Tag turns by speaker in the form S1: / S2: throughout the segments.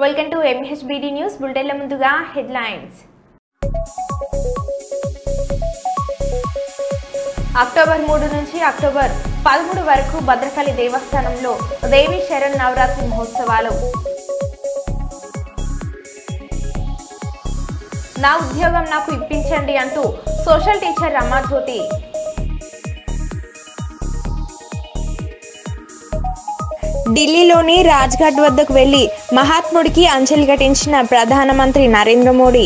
S1: Welcome to MHBD news బులెటిన్ల ముందుగా headlines. October 3 నుంచి October 13 వరకు భద్రకాళి దేవస్థానంలో దేవి శరణ్ నవరాత్రి మహోత్సవాలు. నా ఉద్యోగం నాకు ఇప్పించండి అంటూ సోషల్ టీచర్ రమాజ్యోతి. ఢిల్లీలోని రాజ్ఘాట్ వద్దకు వెళ్లి మహాత్ముడికి అంజలి ఘటించిన ప్రధానమంత్రి నరేంద్ర మోడీ.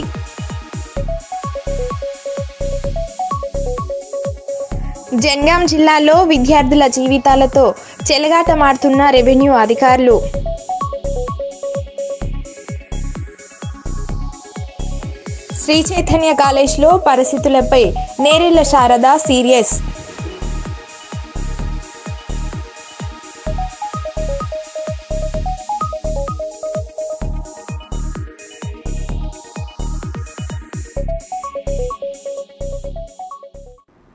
S1: జనగాం జిల్లాలో విద్యార్థుల జీవితాలతో చెలగాటమాడుతున్న రెవెన్యూ అధికారులు. శ్రీ చైతన్య కాలేజ్లో పరిస్థితులపై నేరెళ్ల శారద సీరియస్.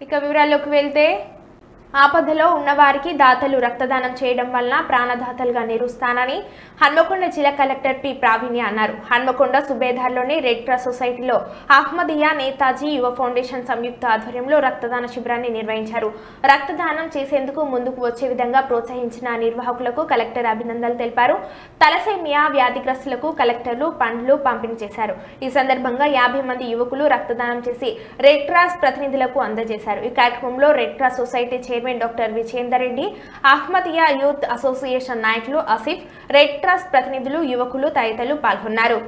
S1: ఇక వివరాల్లోకి వెళ్తే, ఆపదలో ఉన్నవారికి దాతలు రక్తదానం చేయడం వలన ప్రాణదాతలుగా నిలుస్తానని హన్మకొండ జిల్లా కలెక్టర్ పి ప్రావీణ్య అన్నారు. హన్మకొండ సుబేదార్లోని రెడ్ క్రాస్ సొసైటీలో అహ్మదియా నేతాజీ యువ ఫౌండేషన్ సంయుక్త ఆధ్వర్యంలో రక్తదాన శిబిరాన్ని నిర్వహించారు. రక్తదానం చేసేందుకు ముందుకు వచ్చే విధంగా ప్రోత్సహించిన నిర్వాహకులకు కలెక్టర్ అభినందనలు తెలిపారు. తలసేమియా వ్యాధిగ్రస్తులకు కలెక్టర్లు పండ్లు పంపిణీ చేశారు. ఈ సందర్భంగా 50 మంది యువకులు రక్తదానం చేసి రెడ్ క్రాస్ ప్రతినిధులకు అందజేశారు. ఈ కార్యక్రమంలో red cross society chairman doctor Vijender Reddy, Ahmadiyya youth association నాయకులు ఆసిఫ్, రెడ్ క్రాస్ ప్రతినిధులు, యువకులు తదితరులు పాల్గొన్నారు.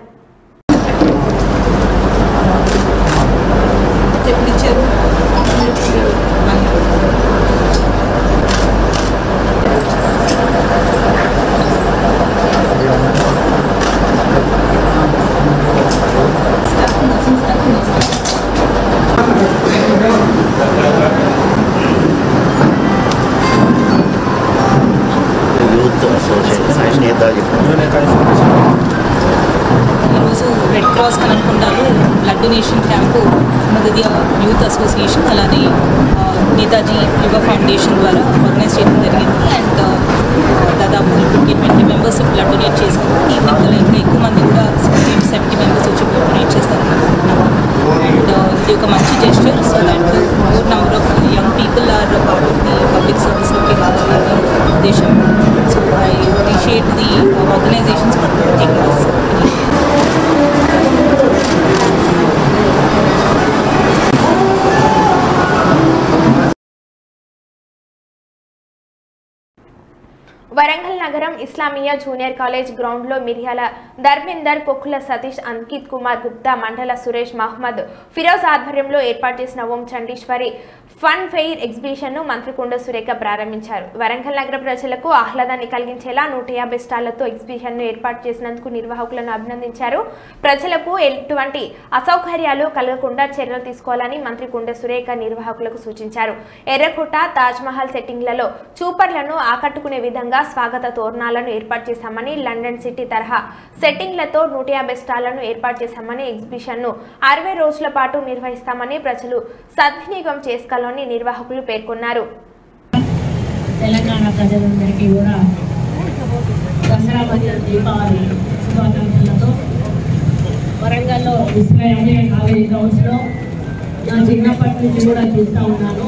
S2: ఈరోజు రెడ్ క్రాస్ హన్మకొండలో blood donation camp Ahmadiyya youth association అలానే నేతాజీ యువ ఫౌండేషన్ ద్వారా ఆర్గనైజ్ చేయడం జరిగింది. అండ్ దాదాపు 20 మెంబర్స్ బ్లడ్ డొనేట్ చేశారు. ఈ లెక్కలో ఇంకా ఎక్కువ మంది కూడా 60-70 మెంబర్స్ వచ్చి బ్లడ్ డొనేట్ చేస్తారు. అండ్ ఇది ఒక మంచి gesture. So that more number of young people are part of the public సర్వీస్లోకి రావాలనే ఉద్దేశం. So I appreciate the organisations for taking this.
S1: Warangal నగరం ఇస్లామియా జూనియర్ కాలేజ్ గ్రౌండ్లో మిర్యాల ధర్మేందర్, కొక్కుల సతీష్, అంకిత్ కుమార్ గుప్తా, మండల సురేష్ మహమ్మద్ ఫిరోజ్ ఆధ్వర్యంలో ఏర్పాటు చేసిన ఓం చండీశ్వరి ఫన్ ఫెయిర్ ఎగ్జిబిషన్ను మంత్రి కొండ సురేఖ ప్రారంభించారు. వరంగల్ నగర ప్రజలకు ఆహ్లాదాన్ని కలిగించేలా 150 స్టాళ్లతో ఎగ్జిబిషన్ను ఏర్పాటు చేసినందుకు నిర్వాహకులను అభినందించారు. ప్రజలకు ఎటువంటి అసౌకర్యాలు కలగకుండా చర్యలు తీసుకోవాలని మంత్రి కొండ సురేఖ నిర్వాహకులకు సూచించారు. ఎర్రకోట, తాజ్మహల్ సెట్టింగ్లలో చూపర్లను ఆకట్టుకునే విధంగా స్వాగత తోరణాలను ఏర్పాటు చేశామని, లండన్ సిటీ తరహా సెట్టింగ్లతో 150 స్టాళ్లను ఏర్పాటు చేశామని, ఎగ్జిబిషన్ను 60 రోజుల పాటు నిర్వహిస్తామని ప్రజలు సద్వినియోగం చేసుకోవాలని నిర్వాహకులు పేర్కొన్నారు.
S3: తెలంగాణ ప్రజలందరికీ కూడా దసరా మరియు దీపావళి శుభాకాంక్షలతో వరంగల్లో ఇస్లామియా కాలేజ్ గ్రౌండ్స్లో నా చిన్నప్పటి నుంచి కూడా చూస్తూ ఉన్నాను.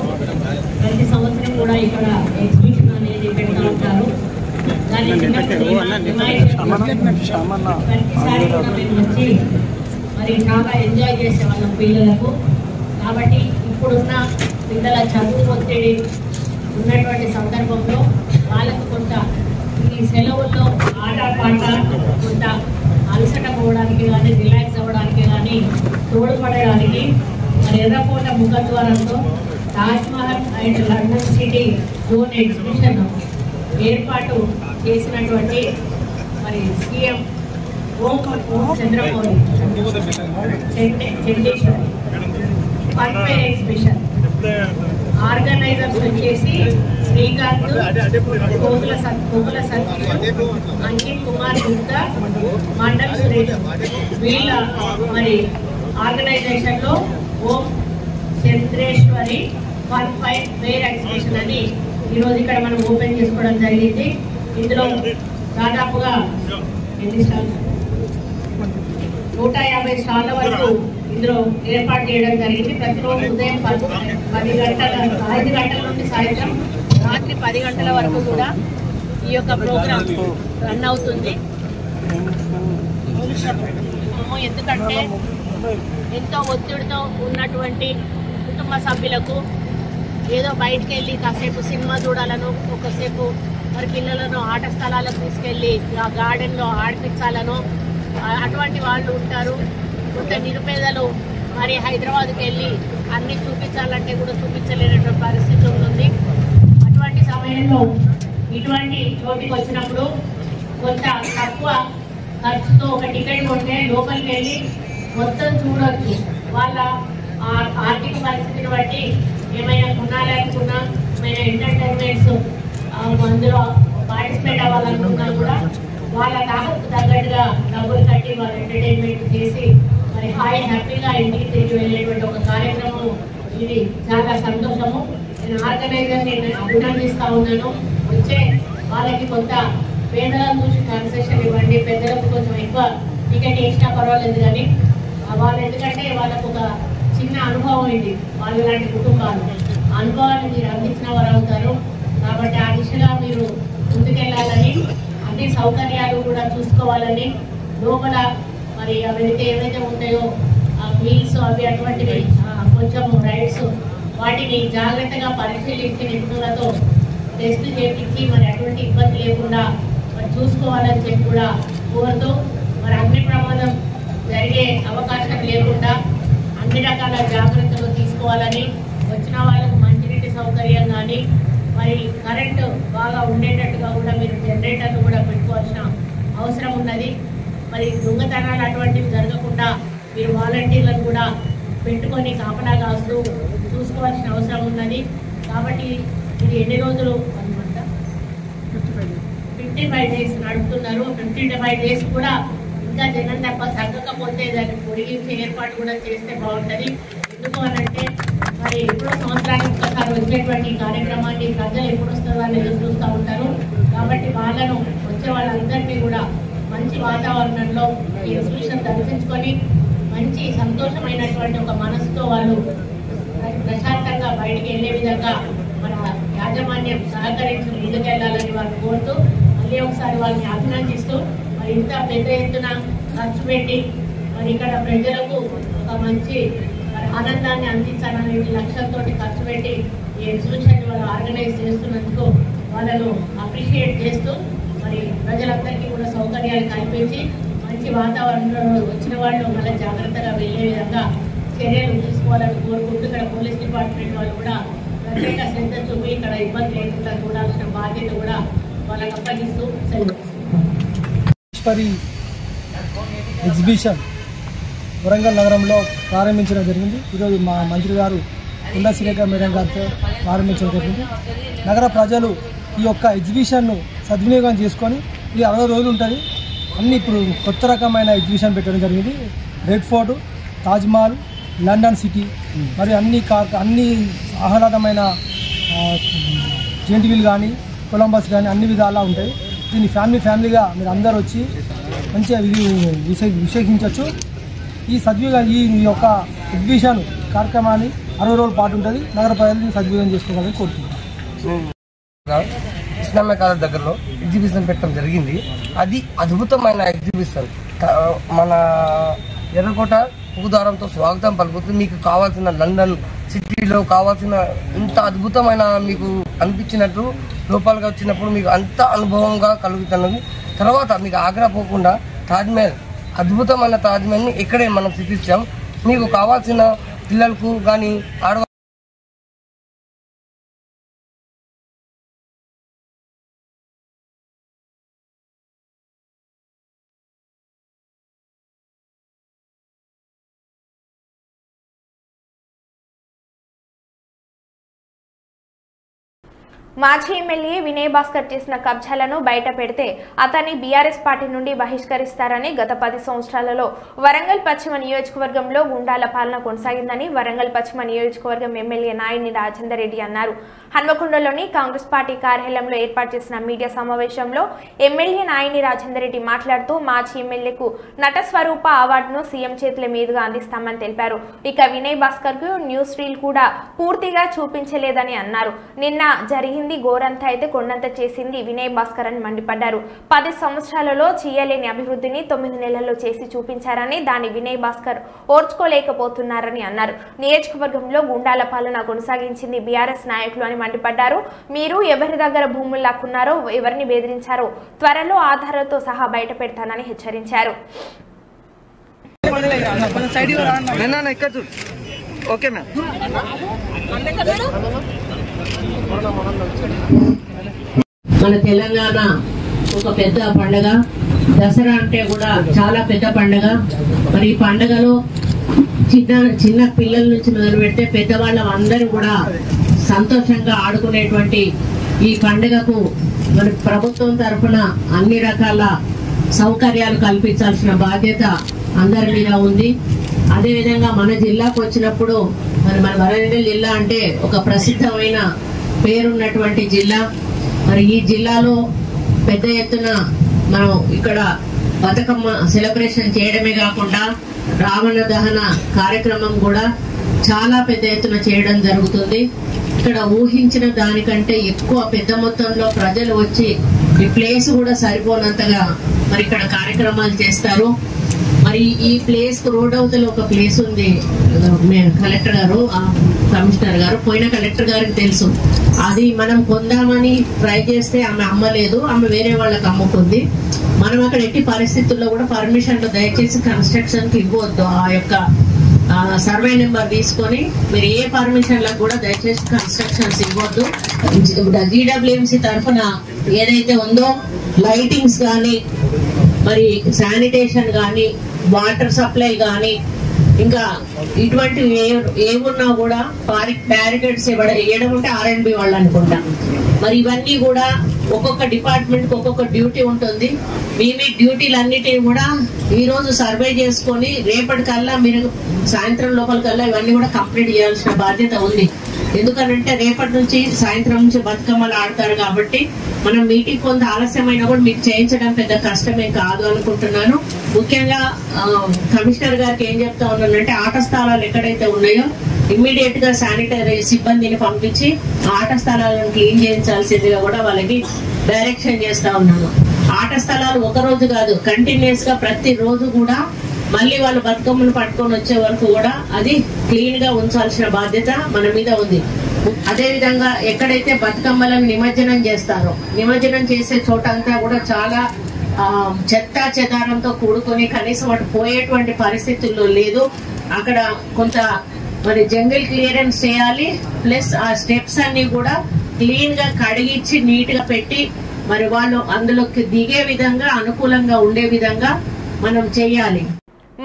S3: ప్రతి సంవత్సరం కూడా ఇక్కడ ఎగ్జిబిషన్ అనేది పెడతా ఉంటారు. దాన్ని ప్రతిసారి కూడా మేము వచ్చి మరి చాలా ఎంజాయ్ చేసేవాళ్ళం పిల్లలకు. కాబట్టి ఇప్పుడున్న పిల్లల చదువు ఒత్తిడి ఉన్నటువంటి సందర్భంలో వాళ్ళకు కొంత ఈ సెలవుల్లో ఆట పాట కొంత అలసట పోవడానికి కానీ, రిలాక్స్ అవ్వడానికి కానీ, తోడ్పడడానికి మరి ఎర్రకోట ముఖద్వారంతో Taj Mahal and London city zone exhibition ఏర్పాటు చేసినటువంటి మరి CM Om Chandramouli Chandeeswari fun fair exhibition organisers వచ్చేసి శ్రీకాంత్, కోకుల సతీష్, అంకిత్ కుమార్ గుప్తా, మండల్ సురేష్ వీళ్ళ మరి ఆర్గనైజేషన్లో ఓం చంద్రేశ్వరి ఫన్ ఫెయిర్ ఎగ్జిబిషన్ అని ఈరోజు ఇక్కడ మనం ఓపెన్ చేసుకోవడం జరిగింది. ఇందులో దాదాపుగా 10 స్టాల్స్ 150 స్టాళ్ల వరకు ఇందులో ఏర్పాటు చేయడం జరిగింది. ప్రతిరోజు ఉదయం 10 గంటల 5 గంటల నుండి సాయంత్రం రాత్రి 10 గంటల వరకు కూడా ఈ యొక్క ప్రోగ్రాం రన్ అవుతుంది. ఎందుకంటే ఎంతో ఒత్తిడితో ఉన్నటువంటి కుటుంబ సభ్యులకు ఏదో బయటకు వెళ్ళి కాసేపు సినిమా చూడాలను, ఒకసేపు మరి పిల్లలను ఆట స్థలాలకు తీసుకెళ్ళి ఆ గార్డెన్లో ఆడిపించాలను అటువంటి వాళ్ళు ఉంటారు. కొంత నిరుపేదలు మరి హైదరాబాద్కి వెళ్ళి అన్ని చూపించాలంటే కూడా చూపించలేనటువంటి పరిస్థితి ఉంటుంది. అటువంటి సమయంలో ఇటువంటి చోటికి వచ్చినప్పుడు కొంత తక్కువ ఖర్చుతో ఒక టికెట్ కొంటే లోపలికి వెళ్ళి మొత్తం చూడొచ్చు. వాళ్ళ ఆర్థిక పరిస్థితిని బట్టి ఏమైనా కొనాలనుకున్నా, ఏమైనా ఎంటర్టైన్మెంట్స్ అందులో పార్టిసిపేట్ అవ్వాలనుకున్నా కూడా వాళ్ళ తాహతకు తగ్గట్టుగా డబ్బులు కట్టి వాళ్ళు ఎంటర్టైన్మెంట్ చేసి మరి హ్యాపీగా ఇంటికి తిరిగి వెళ్ళేటువంటి ఒక కార్యక్రమం ఇది. చాలా సంతోషము. నేను ఆర్గనైజర్ని అభినందిస్తా ఉన్నాను. వచ్చే వాళ్ళకి కొంత పేదలను చూసి కన్సెషన్ ఇవ్వండి, పెద్దలకు కొంచెం ఎక్కువ టికెట్ వేసినా పర్వాలేదు కానీ వాళ్ళు ఎందుకంటే వాళ్ళకు ఒక చిన్న అనుభవం ఇది. వాళ్ళు లాంటి కుటుంబాలు అనుభవాన్ని మీరు అందించిన వారు అవుతారు. కాబట్టి ఆ దిశగా మీరు ముందుకెళ్ళాలని, అన్ని సౌకర్యాలు కూడా చూసుకోవాలని, లోపల మరి వెళితే ఏవైతే ఉంటాయో మీల్స్ అవి అటువంటివి కొంచెం రైడ్స్ వాటిని జాగ్రత్తగా పరిశీలించి నిపుణులతో టెస్ట్ చేయించి మరి అటువంటి ఇబ్బంది లేకుండా మరి చూసుకోవాలని చెప్పి కూడా కోరుతూ మరి అగ్ని ప్రమాదం జరిగే అవకాశం లేకుండా అన్ని రకాల జాగ్రత్తలు తీసుకోవాలని, వచ్చిన వాళ్ళకు మంచినీటి సౌకర్యం కానీ మరి కరెంటు బాగా ఉండేటట్టుగా కూడా మీరు జనరేటర్లు కూడా పెట్టుకోవాల్సిన అవసరం ఉన్నది. మరి దొంగతనాలు అటువంటివి జరగకుండా మీరు వాలంటీర్లను కూడా పెట్టుకొని కాపలా కాస్తూ చూసుకోవాల్సిన అవసరం ఉన్నది. కాబట్టి ఇది ఎన్ని రోజులు అనమాట 55 days నడుపుతున్నారు. 55 days కూడా ఇంకా జనం తగ్గకపోతే దాన్ని పొడిగించే ఏర్పాటు కూడా చేస్తే బాగుంటుంది. ఎందుకు అనంటే మరి ఎప్పుడో సంవత్సరానికి ఒకసారి వచ్చేటువంటి కార్యక్రమాన్ని ప్రజలు ఎప్పుడు వస్తుందో అని ఎదురు చూస్తూ ఉంటారు. కాబట్టి వాళ్ళను వచ్చే వాళ్ళందరినీ కూడా మంచి వాతావరణంలో ఈ ఎగ్జిబిషన్ దర్శించుకొని మంచి సంతోషమైనటువంటి ఒక మనసుతో వాళ్ళు ప్రశాంతంగా బయటికి వెళ్ళే విధంగా మన యాజమాన్యం సహకరించి ముందుకెళ్లాలని వాళ్ళు కోరుతూ మళ్ళీ ఒకసారి వాళ్ళని అభినందిస్తూ మరి ఇంత పెద్ద ఎత్తున ఖర్చు పెట్టి మరి ఇక్కడ ప్రజలకు ఒక మంచి ఆనందాన్ని అందించాలనే లక్ష్యంతో ఖర్చు పెట్టి ఈ ఎగ్జిబిషన్ వాళ్ళు ఆర్గనైజ్ చేస్తున్నందుకు వాళ్ళను అప్రిషియేట్ చేస్తూ మరి ప్రజలందరికీ కూడా సౌకర్యాలు కల్పించి మంచి వాతావరణంలో వచ్చిన వాళ్ళు మళ్ళీ జాగ్రత్తగా వెళ్ళే విధంగా చర్యలు తీసుకోవాలని కోరుకుంటూ ఇక్కడ పోలీస్ డిపార్ట్మెంట్ వాళ్ళు కూడా ప్రత్యేక శ్రద్ధ చూపి ఇక్కడ ఇబ్బంది లేకుండా చూడాల్సిన బాధ్యత కూడా వాళ్ళకి అప్పగిస్తూ
S4: ఎగ్జిబిషన్ వరంగల్ నగరంలో ప్రారంభించడం జరిగింది. ఈరోజు మా మంత్రి గారు కొండా సురేఖ మేడం గారితో ప్రారంభించడం జరిగింది. నగర ప్రజలు ఈ యొక్క ఎగ్జిబిషన్ను సద్వినియోగం చేసుకొని ఇది 60 రోజులు ఉంటుంది. అన్ని ఇప్పుడు కొత్త రకమైన ఎగ్జిబిషన్ పెట్టడం జరిగింది. Red fort, Taj Mahal, London city మరియు అన్ని ఆహ్లాదమైన జెంట్ వీల్ కానీ కొలంబస్ కానీ అన్ని విధాలా ఉంటాయి. దీన్ని ఫ్యామిలీగా మీరు అందరూ వచ్చి మంచిగా విశ్లేషించవచ్చు. ఈ యొక్క ఎగ్జిబిషన్ కార్యక్రమాన్ని 60 రోజుల పాటు ఉంటుంది. నగర ప్రజలు సద్వినియోగం చేసుకోవాలని కోరుతున్నాను.
S5: ఇస్లామియా కాలేజ్ దగ్గరలో ఎగ్జిబిషన్ పెట్టడం జరిగింది. అది అద్భుతమైన ఎగ్జిబిషన్. మన ఎర్రకోట పూదారంతో స్వాగతం పలుకుతుంది. మీకు కావాల్సిన లండన్ సిటీలో కావాల్సిన ఇంత అద్భుతమైన మీకు అనిపించినట్టు లోపలికి వచ్చినప్పుడు మీకు అంత అనుభవంగా కలుగుతున్నది. తర్వాత మీకు ఆగ్రా పోకుండా తాజ్మహల్, అద్భుతమైన తాజ్మహల్ని ఇక్కడే మనం చూపించాం. మీకు కావాల్సిన పిల్లలకు కానీ ఆడవాళ్ళకు
S1: మాజీ ఎమ్మెల్యే వినయ్ భాస్కర్ చేసిన కబ్జాలను బయట పెడితే అతన్ని బీఆర్ఎస్ పార్టీ నుండి బహిష్కరిస్తారని గత 10 సంవత్సరాలలో వరంగల్ పశ్చిమ నియోజకవర్గంలో గుండాల పాలన కొనసాగిందని వరంగల్ పశ్చిమ నియోజకవర్గం ఎమ్మెల్యే నాయని రాజేందర్ రెడ్డి అన్నారు. హన్మకొండలోని కాంగ్రెస్ పార్టీ కార్యాలయంలో ఏర్పాటు చేసిన మీడియా సమావేశంలో ఎమ్మెల్యే నాయని రాజేందర్ రెడ్డి మాట్లాడుతూ మాజీ ఎమ్మెల్యేకు నటస్వరూప అవార్డును సీఎం చేతుల మీదుగా అందిస్తామని తెలిపారు. ఇక వినయ్ భాస్కర్ కు న్యూస్ రీల్ కూడా పూర్తిగా చూపించలేదని అన్నారు. నిన్న జరిగింది గోరంత అయితే కొండంత చేసింది వినయ్ భాస్కర్ అని మండిపడ్డారు. 10 సంవత్సరాలలో చేయలేని అభివృద్ధిని 9 నెలల్లో చేసి చూపించారని దాన్ని వినయ్ భాస్కర్ ఓర్చుకోలేకపోతున్నారని అన్నారు. నియోజకవర్గంలో గుండాల పాలన కొనసాగించింది బీఆర్ఎస్ నాయకులు అని మండిపడ్డారు. మీరు ఎవరి దగ్గర భూములు లాక్కున్నారో ఎవరిని బెదిరించారో త్వరలో ఆధారాలతో సహా బయట పెడతానని హెచ్చరించారు.
S6: మన తెలంగాణ ఒక పెద్ద పండుగ. దసరా అంటే కూడా చాలా పెద్ద పండుగ. మరి ఈ పండుగలో చిన్న పిల్లల నుంచి మొదలు పెడితే పెద్దవాళ్ళ అందరూ కూడా సంతోషంగా ఆడుకునేటువంటి ఈ పండుగకు మన ప్రభుత్వం తరఫున అన్ని రకాల సౌకర్యాలు కల్పించాల్సిన బాధ్యత అందరి మీద ఉంది. అదేవిధంగా మన జిల్లాకు వచ్చినప్పుడు మన వరంగల్ జిల్లా అంటే ఒక ప్రసిద్ధమైన పేరున్నటువంటి జిల్లా. మరి ఈ జిల్లాలో పెద్ద ఎత్తున మనం ఇక్కడ బతుకమ్మ సెలబ్రేషన్ చేయడమే కాకుండా రావణ దహన కార్యక్రమం కూడా చాలా పెద్ద ఎత్తున చేయడం జరుగుతుంది. ఇక్కడ ఊహించిన దానికంటే ఎక్కువ పెద్ద మొత్తంలో ప్రజలు వచ్చి ఈ ప్లేస్ కూడా సరిపోనంతగా మరి ఇక్కడ కార్యక్రమాలు చేస్తారు. మరి ఈ ప్లేస్ కు రోడ్ అవతల ఒక ప్లేస్ ఉంది. కలెక్టర్ గారు కమిషనర్ గారు పోయిన కలెక్టర్ గారికి తెలుసు. అది మనం కొందామని ట్రై చేస్తే ఆమె అమ్మలేదు, ఆమె వేరే వాళ్ళకి అమ్ముకుంది. మనం అక్కడ ఎట్టి పరిస్థితుల్లో కూడా పర్మిషన్లు దయచేసి కన్స్ట్రక్షన్ కి ఇవ్వద్దు. ఆ యొక్క సర్వే నెంబర్ తీసుకొని మీరు ఏ పర్మిషన్లకు కూడా దయచేసి కన్స్ట్రక్షన్స్ ఇవ్వద్దు. జీడబ్ల్యూఎంసీ తరఫున ఏదైతే ఉందో లైటింగ్స్ కానీ మరి శానిటేషన్ కానీ వాటర్ సప్లై కానీ ఇంకా ఇటువంటివి ఏమున్నా కూడా బ్యారికేడ్స్ వేయడం ఉంటే R&B వాళ్ళు అనుకుంటా. మరి ఇవన్నీ కూడా ఒక్కొక్క డిపార్ట్మెంట్ కి ఒక్కొక్క డ్యూటీ ఉంటుంది. మీ డ్యూటీలన్నిటిని కూడా ఈ రోజు సర్వే చేసుకొని రేపటికల్లా మీరు సాయంత్రం లోపలికల్లా ఇవన్నీ కూడా కంప్లీట్ చేయాల్సిన బాధ్యత ఉంది. ఎందుకనంటే రేపటి నుంచి సాయంత్రం నుంచి బతుకమ్మలు ఆడతారు కాబట్టి మనం మీటింగ్ కొంత ఆలస్యమైనా కూడా మీకు చేయించడం పెద్ద కష్టమే కాదు అనుకుంటున్నాను. ముఖ్యంగా కమిషనర్ గారికి ఏం చెప్తా ఉన్నానంటే ఆట స్థలాలు ఎక్కడైతే ఉన్నాయో ఇమ్మీడియట్ గా శానిటరీ సిబ్బందిని పంపించి ఆట స్థలాలను క్లీన్ చేయించాల్సిందిగా కూడా వాళ్ళకి డైరెక్షన్ చేస్తా ఉన్నాను. ఆట స్థలాలు ఒక రోజు కాదు, కంటిన్యూస్ గా ప్రతి రోజు కూడా మళ్ళీ వాళ్ళు బతుకమ్మను పట్టుకొని వచ్చే వరకు కూడా అది క్లీన్ గా ఉంచాల్సిన బాధ్యత మన మీద ఉంది. అదే విధంగా ఎక్కడైతే బతుకమ్మలను నిమజ్జనం చేస్తారో నిమజ్జనం చేసే చోట అంతా కూడా చాలా చెత్త చెదారంతో కూడుకొని కనీసం వాటి పోయేటువంటి పరిస్థితుల్లో లేదు. అక్కడ కొంత మరి జంగిల్ క్లియరెన్స్ చేయాలి. ప్లస్ ఆ స్టెప్స్ అన్ని కూడా క్లీన్ గా కడిగిచ్చి నీట్ గా పెట్టి మరి వాళ్ళు అందులోకి దిగే విధంగా అనుకూలంగా ఉండే విధంగా మనం చేయాలి.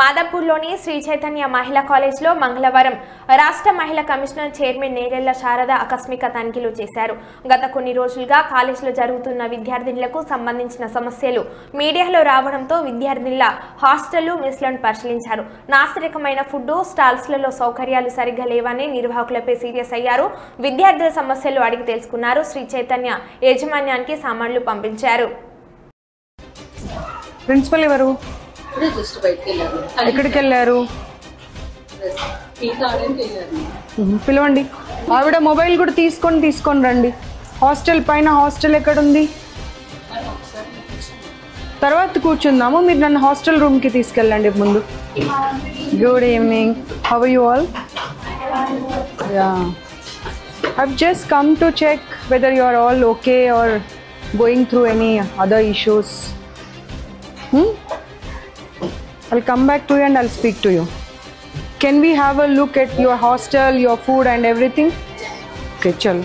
S1: మాదాపూర్లోని శ్రీ చైతన్య మహిళా కాలేజ్లో మంగళవారం రాష్ట్ర మహిళా కమిషనర్ చైర్మన్ నేరెళ్ల శారద ఆకస్మిక తనిఖీలు చేశారు. గత కొన్ని రోజులుగా కాలేజ్లో జరుగుతున్న విద్యార్థినులకు సంబంధించిన సమస్యలు మీడియాలో రావడంతో విద్యార్థినుల హాస్టళ్లు మెస్లను పరిశీలించారు. నాసిరకమైన ఫుడ్ స్టాల్స్లలో సౌకర్యాలు సరిగ్గా లేవని నిర్వాహకులపై సీరియస్ అయ్యారు. విద్యార్థుల సమస్యలు అడిగి తెలుసుకున్నారు. శ్రీ చైతన్య యాజమాన్యానికి సామాన్లు పంపించారు.
S7: ప్రిన్సిపల్ ఎవరు? ఎక్కడికి వెళ్ళారు? పిలవండి. ఆవిడ మొబైల్ కూడా తీసుకొని రండి. హాస్టల్ పైన హాస్టల్ ఎక్కడుంది? తర్వాత కూర్చుందాము. మీరు నన్ను హాస్టల్ రూమ్కి తీసుకెళ్ళండి ముందు. Good evening. How are you all? I've just come to check whether you are all okay or going through any other issues. I'll come back to you and I'll speak to you. Can we have a look at your hostel, your food and everything? Okay, chalo.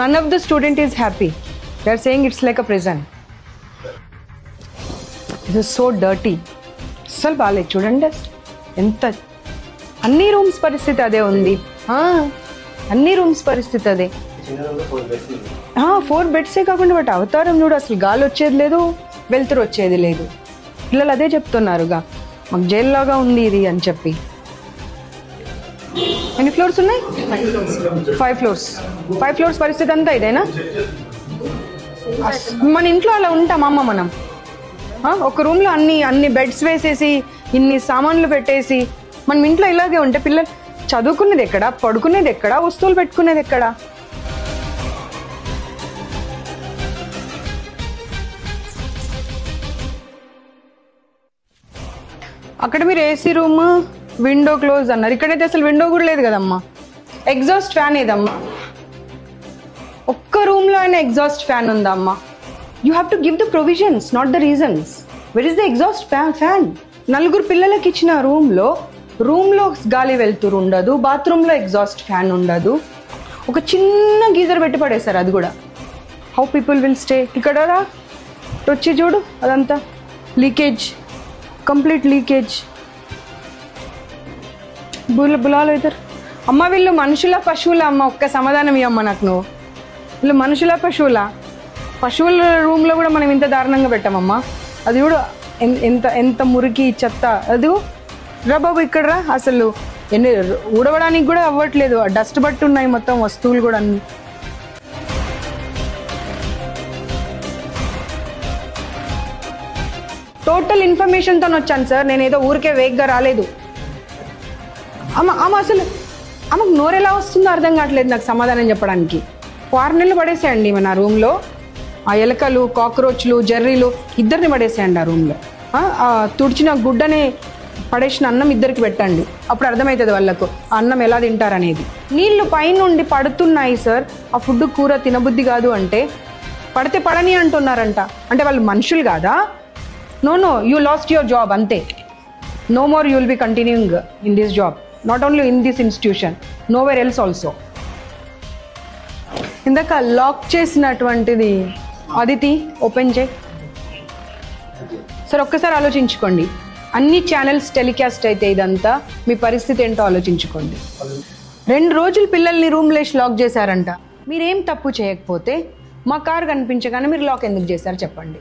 S7: None of the student is happy. They are saying it's like a prison. This is so dirty. అస్సలు బాగాలేదు చూడండి. ఎంత అన్ని rooms పరిస్థితి అదే ఉంది. అన్ని rooms పరిస్థితి అదే. 4 బెడ్సే కాకుండా వాటి అవతారం చూడు, అసలు గాలి వచ్చేది లేదు, వెలుతురు వచ్చేది లేదు. పిల్లలు అదే చెప్తున్నారుగా, మాకు జైల్లాగా ఉంది ఇది అని చెప్పి. ఎన్ని ఫ్లోర్స్ ఉన్నాయి? 5 ఫ్లోర్స్. 5 ఫ్లోర్స్ పరిస్థితి అంతా ఇదేనా? మన ఇంట్లో అలా ఉంటామమ్మ మనం. ఒక రూమ్లో అన్ని బెడ్స్ వేసేసి ఇన్ని సామాన్లు పెట్టేసి మనం ఇంట్లో ఇలాగే ఉంటే పిల్లలు చదువుకునేది ఎక్కడ, పడుకునేది ఎక్కడ, వస్తువులు పెట్టుకునేది ఎక్కడ? అక్కడ మీరు ఏసీ రూమ్, విండో క్లోజ్ అన్నారు, ఇక్కడైతే అసలు విండో కూడా లేదు కదమ్మా. ఎగ్జాస్ట్ ఫ్యాన్ ఏదమ్మా? ఒక్క రూమ్లో అయినా ఎగ్జాస్ట్ ఫ్యాన్ ఉందా అమ్మా? You have to give the provisions, not the reasons. Where is the exhaust fan? 4 పిల్లలకి ఇచ్చిన రూమ్లో గాలి వెళ్తురు ఉండదు, బాత్రూంలో ఎగ్జాస్ట్ ఫ్యాన్ ఉండదు, ఒక చిన్న గీజర్ పెట్టి పడేశారు, అది కూడా. How people will stay? ఇక్కడ రా, వచ్చి చూడు, అదంతా లీకేజ్, కంప్లీట్ లీకేజ్. బులాలు అవుతారు అమ్మ. వీళ్ళు మనుషుల పశువుల అమ్మ? ఒక్క సమాధానం ఇవ్వమ్మ నాకు నువ్వు. వీళ్ళు మనుషుల పశువుల రూమ్లో కూడా మనం ఇంత దారుణంగా పెట్టామమ్మా. అది కూడా ఎంత మురికి చెత్త. అది రా బాబు, ఇక్కడ రా. అసలు ఊడవడానికి కూడా అవ్వట్లేదు, డస్ట్ బట్టి ఉన్నాయి మొత్తం వస్తువులు కూడా అన్ని. టోటల్ ఇన్ఫర్మేషన్తో వచ్చాను సార్, నేను ఏదో ఊరికే వేగ్గా రాలేదు. అమ్మ అసలు ఆమెకు నోరెలా వస్తుందో అర్థం కావట్లేదు నాకు సమాధానం చెప్పడానికి. 6 నెలలు పడేసేయండి మన రూమ్లో. ఆ ఎలకలు, కాక్రోచ్లు, జర్రీలు ఇద్దరిని పడేసేయండి ఆ రూమ్లో. తుడిచిన గుడ్డని పడేసిన అన్నం ఇద్దరికి పెట్టండి, అప్పుడు అర్థమవుతుంది వాళ్ళకు ఆ అన్నం ఎలా తింటారనేది. నీళ్లు పైనుండి పడుతున్నాయి సార్, ఆ ఫుడ్ కూర తినబుద్ధి కాదు అంటే పడితే పడని అంటున్నారంట. అంటే వాళ్ళు మనుషులు కాదా? No, you lost your job అంతే. No more you will be continuing in this job, not only in this institution, nowhere else also. ఇందాక లాక్ చేసినటువంటిది అదితి ఓపెన్ చేయి సార్. ఒక్కసారి ఆలోచించుకోండి, అన్ని ఛానల్స్ టెలికాస్ట్ అయితే ఇదంతా మీ పరిస్థితి ఏంటో ఆలోచించుకోండి. 2 రోజులు పిల్లల్ని రూమ్లో లాక్ చేశారంట. మీరేం తప్పు చేయకపోతే మా కారు కనిపించగానే మీరు లాక్ ఎందుకు చేశారు చెప్పండి.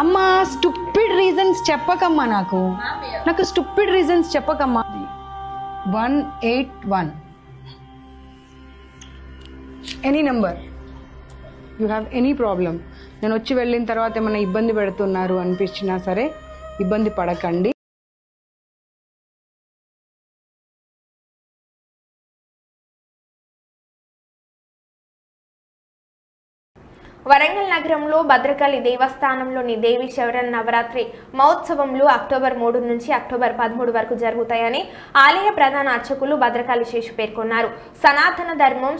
S7: అమ్మా స్టూపిడ్ రీజన్స్ చెప్పకమ్మా, నాకు స్టూపిడ్ రీజన్స్ చెప్పకమ్మా. 181 any number, you have any problem. నేను వచ్చి వెళ్ళిన తర్వాత ఏమైనా ఇబ్బంది పెడుతున్నారు అనిపించినా సరే ఇబ్బంది పడకండి.
S1: వరంగల్ నగరంలో భద్రకాళి దేవస్థానంలోని దేవి శరన్న నవరాత్రి మహోత్సవంలో అక్టోబర్ 3 నుంచి అక్టోబర్ 13 వరకు జరుగుతాయని ఆలయ ప్రధాన అర్చకులు భద్రకాళి శేషు పేర్కొన్నారు. సనాతన ధర్మం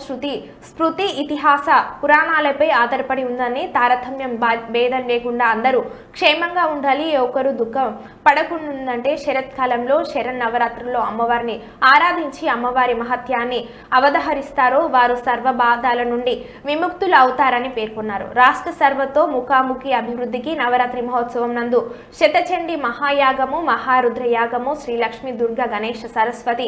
S1: స్మృతి ఇతిహాస పురాణాలపై ఆధారపడి ఉందని, తారతమ్యం భేదం లేకుండా అందరూ క్షేమంగా ఉండాలి, ఒకరు దుఃఖం పడకుండాంటే శరత్కాలంలో శరన్నవరాత్రుల్లో అమ్మవారిని ఆరాధించి అమ్మవారి మహత్యాన్ని అవధహరిస్తారో వారు సర్వ బాధల నుండి విముక్తులు అవుతారని పేర్కొన్నారు. రాష్ట్ర సర్వతో ముఖాముఖి అభివృద్ధికి నవరాత్రి మహోత్సవం నందు శతచండి మహాయాగము, మహారుద్రయాగము, శ్రీ లక్ష్మీ దుర్గ గణేష సరస్వతి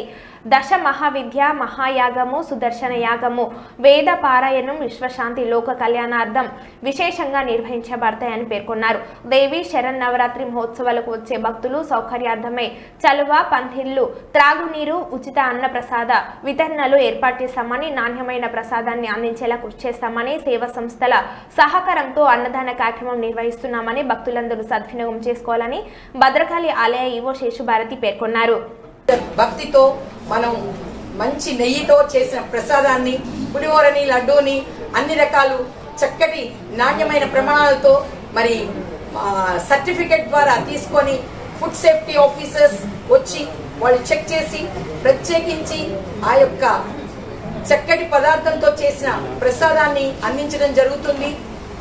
S1: దశ మహావిద్య మహాయాగము, సుదర్శన యాగము, వేద పారాయణం, విశ్వశాంతి లోక కళ్యాణార్థం విశేషంగా నిర్వహించబడతాయని పేర్కొన్నారు. దేవి శరన్నవరాత్రి మహోత్సవాలకు వచ్చే భక్తులు సౌకర్యార్థమై చలువ, పందిళ్లు, త్రాగునీరు, ఉచిత అన్న ప్రసాద వితరణలు ఏర్పాటు చేస్తామని, నాణ్యమైన ప్రసాదాన్ని అందించేలా కృషి చేస్తామని, సేవా సంస్థల సహకారంతో అన్నదాన కార్యక్రమం నిర్వహిస్తున్నామని భక్తులందరూ సద్వినియోగం చేసుకోవాలని భద్రకాళి ఆలయ ఈవో శేషుభారతి పేర్కొన్నారు.
S8: భక్తితో మనం మంచి నెయ్యితో చేసిన ప్రసాదాన్ని, పులిహోరని, లడ్డూని అన్ని రకాలు చక్కటి నాణ్యమైన ప్రమాణాలతో మరి సర్టిఫికెట్ ద్వారా తీసుకొని ఫుడ్ సేఫ్టీ ఆఫీసర్స్ వచ్చి వాళ్ళు చెక్ చేసి ప్రత్యేకించి ఆ యొక్క చక్కటి పదార్థంతో చేసిన ప్రసాదాన్ని అందించడం జరుగుతుంది.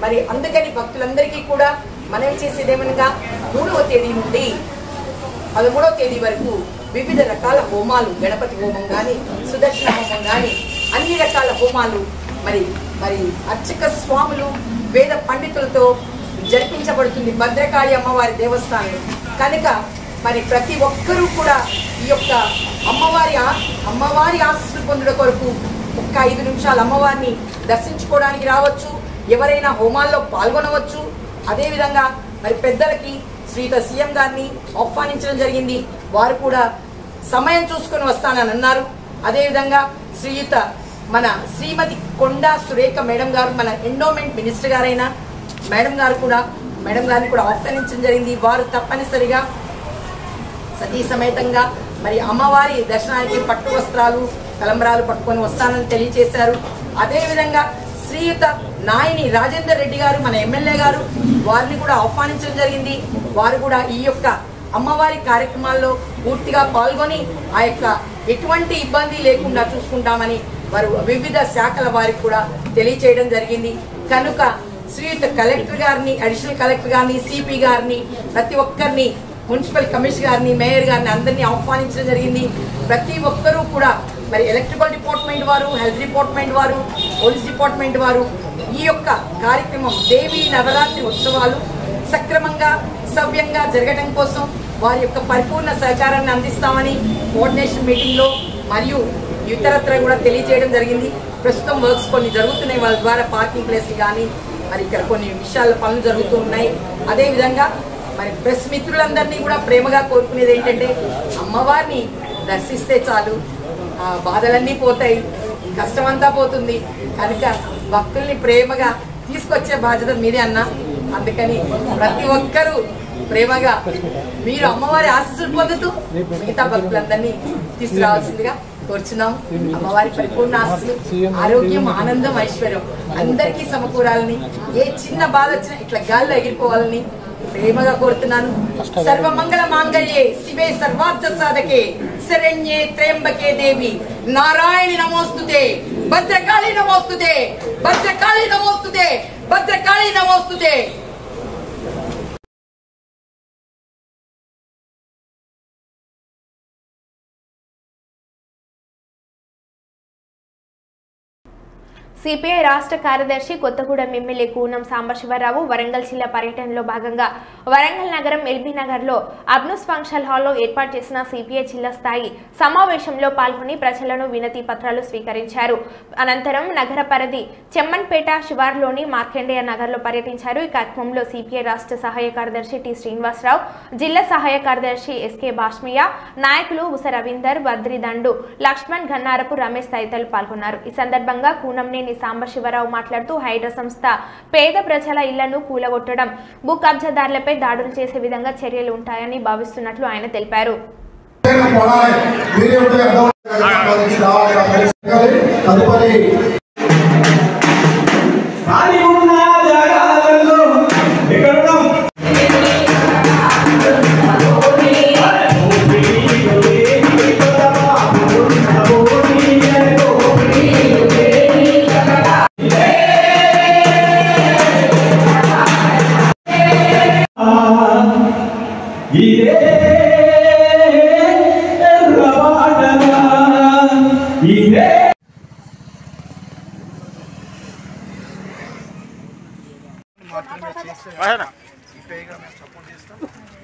S8: మరి అందుకని భక్తులందరికీ కూడా మనవి చేసేదేమనగా 3వ తేదీ నుండి 13వ తేదీ వరకు వివిధ రకాల హోమాలు, గణపతి హోమం కానీ, సుదర్శన హోమం కానీ, అన్ని రకాల హోమాలు మరి మరి అర్చక స్వాములు, వేద పండితులతో జరిపించబడుతుంది భద్రకాళి అమ్మవారి దేవస్థానం కనుక మరి ప్రతి ఒక్కరూ కూడా ఈ యొక్క అమ్మవారి ఆశీస్సులు పొందడం కొరకు ఒక్క 5 నిమిషాలు అమ్మవారిని దర్శించుకోవడానికి రావచ్చు. ఎవరైనా హోమాల్లో పాల్గొనవచ్చు. అదేవిధంగా మరి పెద్దలకి శ్రీయుత సీఎం గారిని ఆహ్వానించడం జరిగింది. వారు కూడా సమయం చూసుకొని వస్తానని అన్నారు. అదేవిధంగా శ్రీయుత మన శ్రీమతి కొండా సురేఖ మేడం గారు, మన ఎండోమెంట్ మినిస్టర్ గారైన మేడం గారిని కూడా ఆహ్వానించడం జరిగింది. వారు తప్పనిసరిగా సతీ సమేతంగా మరి అమ్మవారి దర్శనానికి పట్టు వస్త్రాలు, తలంబ్రాలు పట్టుకొని వస్తానని తెలియజేశారు. అదేవిధంగా శ్రీయుత నాయని రాజేందర్ రెడ్డి గారు, మన ఎమ్మెల్యే గారు, వారిని కూడా ఆహ్వానించడం జరిగింది. వారు కూడా ఈ యొక్క అమ్మవారి కార్యక్రమాల్లో పూర్తిగా పాల్గొని ఆ యొక్క ఎటువంటి ఇబ్బంది లేకుండా చూసుకుంటామని వారు వివిధ శాఖల వారికి కూడా తెలియచేయడం జరిగింది. కనుక శ్రీయుత కలెక్టర్ గారిని, అడిషనల్ కలెక్టర్ గారిని, సిపి గారిని, ప్రతి ఒక్కరిని, మున్సిపల్ కమిషనర్ గారిని, మేయర్ గారిని అందరినీ ఆహ్వానించడం జరిగింది. ప్రతి ఒక్కరూ కూడా మరి ఎలక్ట్రికల్ డిపార్ట్మెంట్ వారు, హెల్త్ డిపార్ట్మెంట్ వారు, పోలీస్ డిపార్ట్మెంట్ వారు ఈ యొక్క కార్యక్రమం దేవీ నవరాత్రి ఉత్సవాలు సక్రమంగా సవ్యంగా జరగడం కోసం వారి యొక్క పరిపూర్ణ సహకారాన్ని అందిస్తామని కోఆర్డినేషన్ మీటింగ్లో మరియు ఇతరత్ర కూడా తెలియజేయడం జరిగింది. ప్రస్తుతం వర్క్స్ కొన్ని జరుగుతున్నాయి. వాళ్ళ ద్వారా పార్కింగ్ ప్లేస్లు కానీ మరి ఇక్కడ కొన్ని విషయాల పనులు జరుగుతూ ఉన్నాయి. అదేవిధంగా మరి ప్రెస్ మిత్రులందరినీ కూడా ప్రేమగా కోరుకునేది ఏంటంటే అమ్మవారిని దర్శిస్తే చాలు, బాధలన్నీ పోతాయి, కష్టమంతా పోతుంది. కనుక భక్తుల్ని ప్రేమగా తీసుకొచ్చే బాధ్యత మీదే అన్న. అందుకని ప్రతి ఒక్కరూ ప్రేమగా మీరు అమ్మవారి ఆశీస్సులు పొందుతూ మిగతా భక్తులందరినీ తీసుకురావాల్సిందిగా కోరుచున్నాం. అమ్మవారి పరిపూర్ణ ఆశీస్సులు, ఆరోగ్యం, ఆనందం, ఐశ్వర్యం అందరికీ సమకూరాలని, ఏ చిన్న బాధ వచ్చినా ఇట్లా గాల్లో ఎగిరిపోవాలని ప్రేమగా కోరుతున్నాను. సర్వమంగళ మాంగళ్యే శివే సర్వార్థ సాధకే శరణ్యే త్ర్యంబకే దేవి నారాయణి నమోస్తుతే భద్రకాళి నమోస్తుతే భద్రకాళి నమోస్తుతే భద్రకాళి నమోస్తుతే.
S1: సిపిఐ రాష్ట్ర కార్యదర్శి కొత్తగూడెం ఎమ్మెల్యే కూనం సాంబశివరావు వరంగల్ జిల్లా పర్యటనలో భాగంగా వరంగల్ నగరం ఎల్బీ నగర్లో అబ్నూస్ ఫంక్షన్ హాల్లో ఏర్పాటు చేసిన సిపిఐ జిల్లా స్థాయి సమావేశంలో పాల్గొని ప్రజలను వినతి పత్రాలు స్వీకరించారు. అనంతరం నగర పరిధి చెమ్మన్పేట శివార్లోని మార్కండేయ నగర్లో పర్యటించారు. ఈ కార్యక్రమంలో సిపిఐ రాష్ట్ర సహాయ కార్యదర్శి టి శ్రీనివాసరావు, జిల్లా సహాయ కార్యదర్శి ఎస్కే బాష్మియా, నాయకులు ఉస రవీందర్, బద్రిదండు, లక్ష్మణ్, గన్నారపు రమేష్ తదితరులు పాల్గొన్నారు. ఈ సందర్భంగా కూనంనేని సాంబశివరావు మాట్లాడుతూ హైడ్రా సంస్థ పేద ప్రజల ఇళ్లను కూలగొట్టడం, భూ కబ్జాదారులపై దాడులు చేసే విధంగా చర్యలు ఉంటాయని భావిస్తున్నట్లు ఆయన తెలిపారు.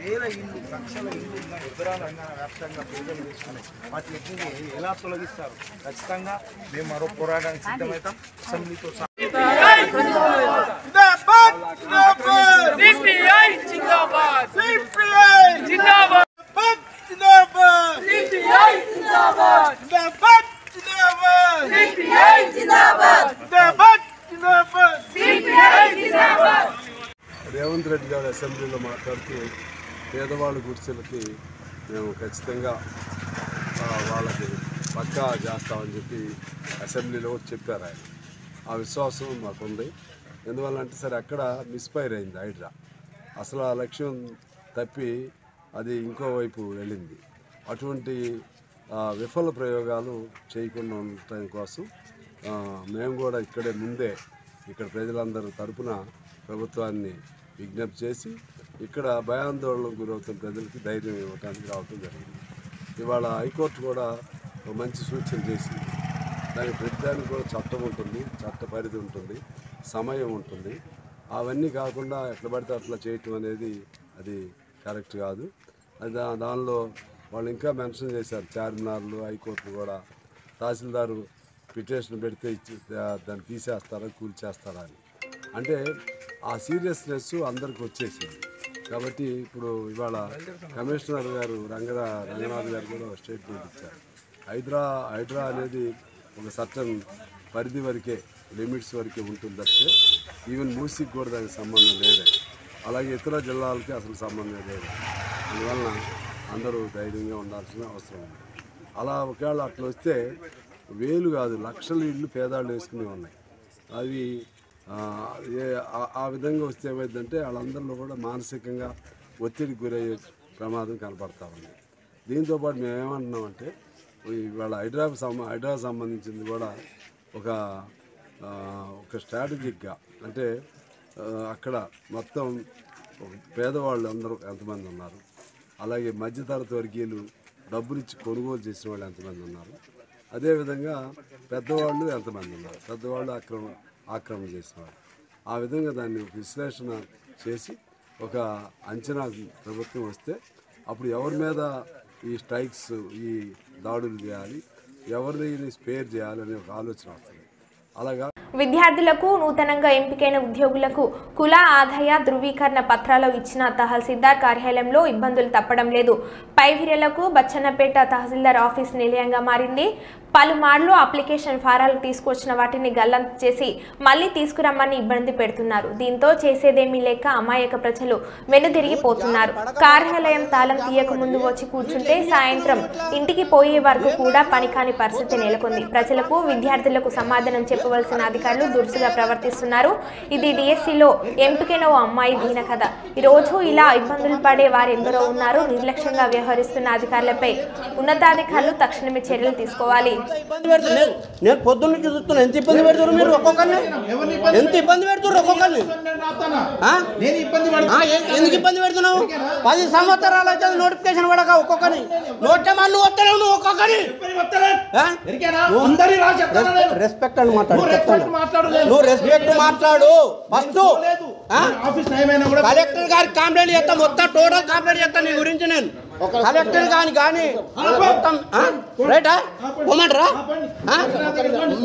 S9: వేల ఇల్లు, లక్షల ఇల్లు ఉన్నాయి. ఉత్తరాలంగా వ్యాప్తంగా పేదలు తీసుకున్నాయి. వాటిని ఎలా తొలగిస్తారు? ఖచ్చితంగా మేము మరో పోరాటానికి సిద్ధమవుతాం. అసెంబ్లీతో
S10: రేవంత్ రెడ్డి గారు అసెంబ్లీలో మాట్లాడుతూ పేదవాళ్ళ గుడిసెలకి మేము ఖచ్చితంగా వాళ్ళకి పక్కా చేస్తామని చెప్పి అసెంబ్లీలో కూడా చెప్పారు ఆయన. ఆ విశ్వాసం మాకుంది. ఎందువల్లంటే సరే అక్కడ మిస్ఫైర్ అయింది హైడ్రా. అసలు ఆ లక్ష్యం తప్పి అది ఇంకోవైపు వెళ్ళింది. అటువంటి విఫల ప్రయోగాలు చేయకుండా ఉండటం కోసం మేము కూడా ఇక్కడే ముందే ఇక్కడ ప్రజలందరూ తరపున ప్రభుత్వాన్ని విజ్ఞప్తి చేసి ఇక్కడ భయాందోళనకు గురవుతున్న ప్రజలకి ధైర్యం ఇవ్వడానికి రావడం జరిగింది. ఇవాళ హైకోర్టు కూడా ఒక మంచి సూచన చేసింది. దానికి ప్రతిదానికి కూడా చట్టం ఉంటుంది, చట్ట పరిధి ఉంటుంది, సమయం ఉంటుంది. అవన్నీ కాకుండా ఎట్లా పడితే అట్లా చేయటం అనేది అది కరెక్ట్ కాదు. అది దానిలో వాళ్ళు ఇంకా మెన్షన్ చేశారు, చార్మినార్లు హైకోర్టులు కూడా తహసీల్దారు పిటిషన్ పెడితే దాన్ని తీసేస్తారా కూల్చేస్తారా అని. అంటే ఆ సీరియస్నెస్ అందరికి వచ్చేసింది. కాబట్టి ఇప్పుడు ఇవాళ కమిషనర్ గారు రంగనాథ్ గారు కూడా స్టేట్మెంట్ ఇచ్చారు. హైడ్రా అనేది ఒక సర్టన్ పరిధి వరకే, లిమిట్స్ వరకే ఉంటుంది తప్పితే ఈవెన్ మూసీకి కూడా దానికి సంబంధం లేదు. అలాగే ఇతర జిల్లాలకి అసలు సంబంధం లేదు. అందువలన అందరూ ధైర్యంగా ఉండాల్సిన అవసరం ఉంది. అలా ఒకవేళ అట్లా వస్తే వేలు కాదు లక్షల ఇళ్ళు పేదాళ్ళు వేసుకునే ఉన్నాయి. అవి ఆ విధంగా వస్తే ఏమైందంటే వాళ్ళందరిలో కూడా మానసికంగా ఒత్తిడికి గురయ్యే ప్రమాదం కనపడతా ఉంది. దీంతోపాటు మేము ఏమంటున్నామంటే ఇవాళ హైడ్రా సంబంధించింది కూడా ఒక స్ట్రాటజిక్గా, అంటే అక్కడ మొత్తం పేదవాళ్ళు అందరూ ఎంతమంది ఉన్నారు, అలాగే మధ్యతరగతి వర్గీయులు డబ్బులిచ్చి కొనుగోలు చేసిన వాళ్ళు ఎంతమంది ఉన్నారు, అదేవిధంగా పెద్దవాళ్ళు ఎంతమంది ఉన్నారు, పెద్దవాళ్ళు ఆక్రమణ చేసేవాళ్ళు. ఆ విధంగా దాన్ని విశ్లేషణ చేసి ఒక అంచనా ప్రభుత్వం వస్తే అప్పుడు ఎవరి మీద ఈ స్ట్రైక్స్, ఈ దాడులు చేయాలి, ఎవరిని స్పేర్ చేయాలనే ఒక ఆలోచన వస్తుంది. అలాగా
S1: విద్యార్థులకు నూతనంగా ఎంపికైన ఉద్యోగులకు కుల ఆదాయ ధృవీకరణ పత్రాలు ఇచ్చిన తహసీల్దార్ కార్యాలయంలో ఇబ్బందులు తప్పడం లేదు. పైవిర్యలకు బచ్చన్నపేట తహసీల్దార్ ఆఫీస్ నిలయంగా మారింది. పలుమార్లు అప్లికేషన్ ఫారాలు తీసుకొచ్చిన వాటిని గల్లంతు చేసి మళ్లీ తీసుకురమ్మని ఇబ్బంది పెడుతున్నారు. దీంతో చేసేదేమీ లేక అమాయక ప్రజలు వెనుదిరిగిపోతున్నారు. కార్యాలయం తాళం తీయక ముందు వచ్చి కూర్చుంటే సాయంత్రం ఇంటికి పోయే వరకు కూడా పనికాని పరిస్థితి నెలకొంది. ప్రజలకు విద్యార్థులకు సమాధానం చెప్పవలసిన అధికారులు దురుసుగా ప్రవర్తిస్తున్నారు. ఇది డిఎస్సిలో ఎంపికైన ఓ అమ్మాయి దీన కథ. ఈరోజు ఇలా ఇబ్బందులు పడే వారెందరో ఉన్నారు. నిర్లక్ష్యంగా వ్యవహరిస్తున్న అధికారులపై ఉన్నతాధికారులు తక్షణమే చర్యలు తీసుకోవాలి.
S11: నేను పొద్దున్న నుంచి చూస్తున్నా ఎంత ఇబ్బంది పెడుతున్నారు మీరు ఒక్కొక్కరిని, ఎంత ఇబ్బంది పెడుతున్నారు ఒక్కొక్కరిని. ఎందుకు ఇబ్బంది పెడుతున్నావు? 10 సంవత్సరాలు అయితే నోటిఫికేషన్ పడక ఒక్కొక్కరిని నోటమాలు వస్తలేవు. నువ్వు ఒక్కొక్కరి రెస్పెక్ట్ అని మాట్లాడు, నువ్వు రెస్పెక్ట్ మాట్లాడు. ఫస్ట్ కలెక్టర్ గారికి కంప్లైంట్ చేస్తా, మొత్తం టోటల్ కంప్లైంట్ చేస్తా నీ గురించి. నేను కలెక్టర్ కానీ మొత్తం రైటా పోమంటారా?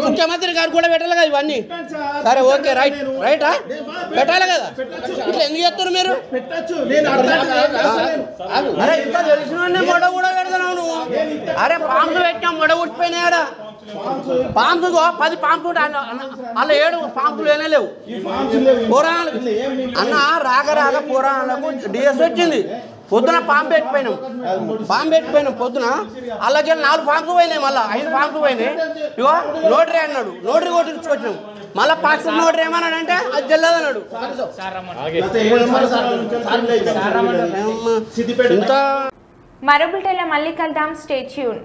S11: ముఖ్యమంత్రి గారు కూడా పెట్టాలి కదా ఇవన్నీ. సరే ఓకే రైటా పెట్టాలి కదా. ఇట్లా ఎందుకు చెప్తారు మీరు? అరే ఇంకా తెలిసిన మొడ కూడా పెడతావు నువ్వు. అరే పాంప్స్ పెట్టినా మొడ ఉట్టిపోయినాయా? పాంప్స్ 10 పాంప్స్ అలా 7 పాంప్లు ఏనే లేవు. పురాణాలు అన్న రాక పురాణాలకు డిఎస్ వచ్చింది. పొద్దున పాంపు పెట్టిపోయినాం పొద్దున. అలాగే 4 పాంప్స్ పోయినాయి, మళ్ళీ 5 పాంప్స్ పోయినాయి. ఇగో నోటరీ అన్నాడు, నోటరీ కొట్టించుకొచ్చినాం. మళ్ళీ పాక్స్ నోటరీ ఏమన్నాడంటే అది చెల్లదు అన్నాడు.
S1: మరో బులెటిన్లో మళ్ళీ కలుద్దాం. Stay tune.